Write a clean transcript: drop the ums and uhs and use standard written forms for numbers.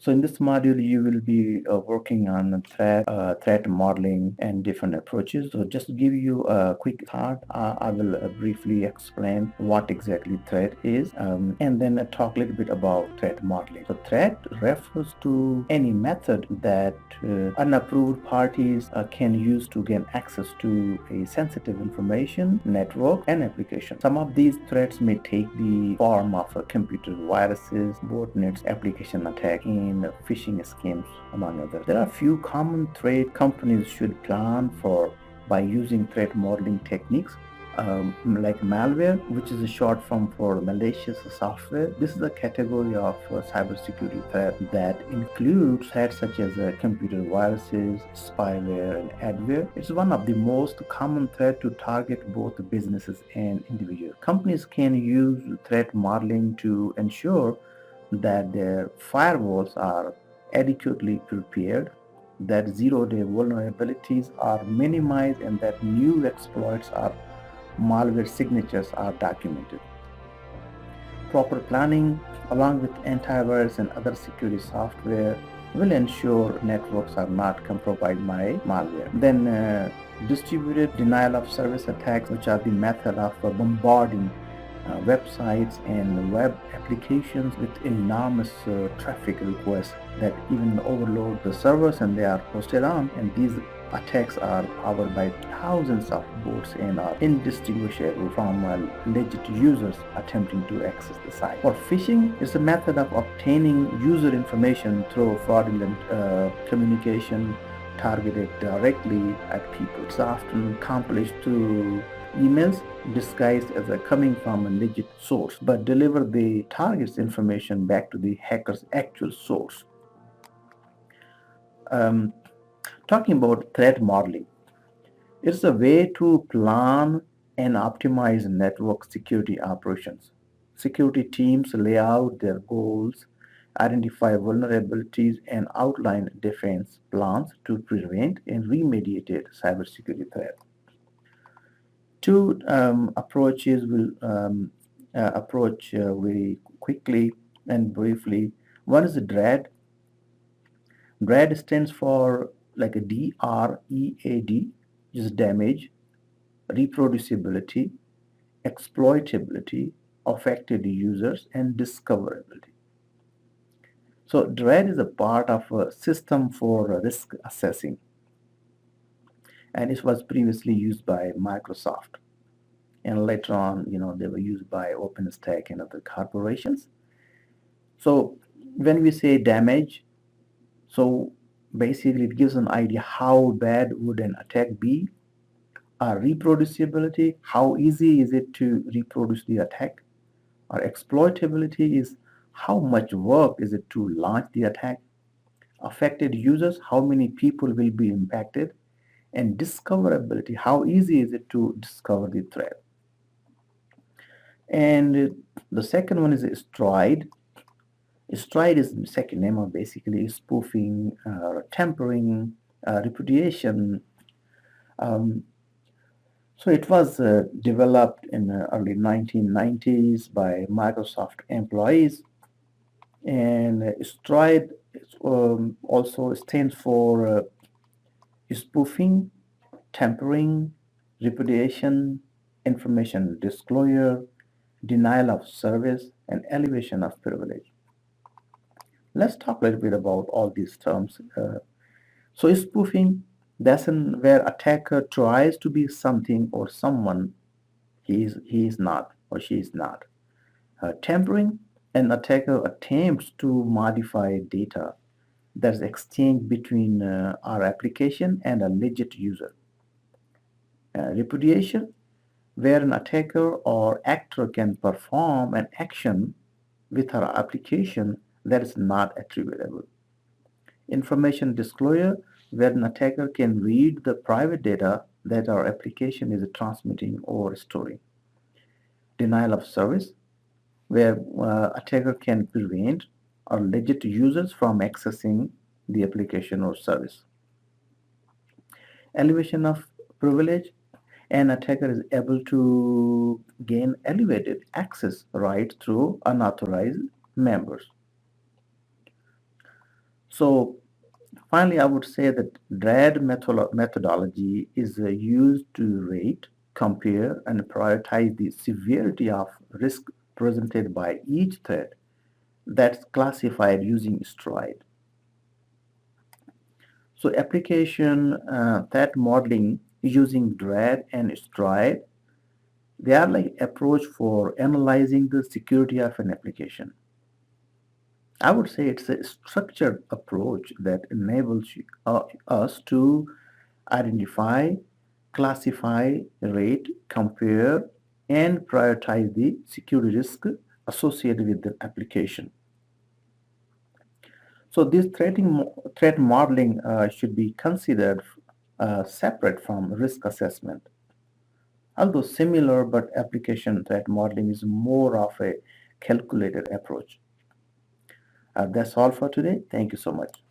So in this module, you will be working on threat modeling and different approaches. So just to give you a quick thought, I will briefly explain what exactly threat is, and then talk a little bit about threat modeling. So threat refers to any method that unapproved parties can use to gain access to a sensitive information, network, and application. Some of these threats may take the form of computer viruses, botnets, application attack, and phishing schemes, among others. There are few common threat companies should plan for by using threat modeling techniques like malware, which is a short form for malicious software. This is a category of cybersecurity threat that includes threats such as computer viruses, spyware, and adware. It's one of the most common threats to target both businesses and individuals. Companies can use threat modeling to ensure that their firewalls are adequately prepared, that zero-day vulnerabilities are minimized, and that new exploits or malware signatures are documented. Proper planning, along with antivirus and other security software, will ensure networks are not compromised by malware. Then distributed denial of service attacks, which are the method of bombarding websites and web applications with enormous traffic requests that even overload the servers and they are hosted on, and these attacks are powered by thousands of bots and are indistinguishable from legit users attempting to access the site. For phishing, it's a method of obtaining user information through fraudulent communication targeted directly at people. It's often accomplished through emails disguised as a coming from a legit source, but deliver the target's information back to the hacker's actual source. Um, Talking about threat modeling, it's a way to plan and optimize network security operations. Security teams lay out their goals, identify vulnerabilities, and outline defense plans to prevent and remediate cybersecurity threats. Two approaches will approach very quickly and briefly. One is the DREAD. DREAD stands for like a DREAD, which is damage, reproducibility, exploitability, affected users, and discoverability. So DREAD is a part of a system for risk assessing, and it was previously used by Microsoft. And later on, they were used by OpenStack and other corporations. So when we say damage, so basically it gives an idea how bad would an attack be. Reproducibility, how easy is it to reproduce the attack? Or exploitability is how much work is it to launch the attack? Affected users, how many people will be impacted? And discoverability, how easy is it to discover the threat? And the second one is Stride. Stride is the second name of basically spoofing, tampering, repudiation. Um, so it was developed in the early 1990s by Microsoft employees, and Stride also stands for spoofing, tampering, repudiation, information disclosure, denial of service, and elevation of privilege. Let's talk a little bit about all these terms. So spoofing, that's where attacker tries to be something or someone he is not or she is not. Tampering, an attacker attempts to modify data that's exchanged between our application and a legit user. Repudiation, where an attacker or actor can perform an action with our application that is not attributable. Information disclosure, where an attacker can read the private data that our application is transmitting or storing. Denial of service, where attacker can prevent or legit users from accessing the application or service. Elevation of privilege, an attacker is able to gain elevated access rights through unauthorized members. So finally, I would say that DRAD methodology is used to rate, compare, and prioritize the severity of risk presented by each threat that's classified using STRIDE. So application threat modeling using DRAD and STRIDE, they are like approach for analyzing the security of an application. I would say it's a structured approach that enables us to identify, classify, rate, compare, and prioritize the security risk associated with the application. So this threat modeling should be considered separate from risk assessment. Although similar, but application threat modeling is more of a calculated approach. That's all for today. Thank you so much.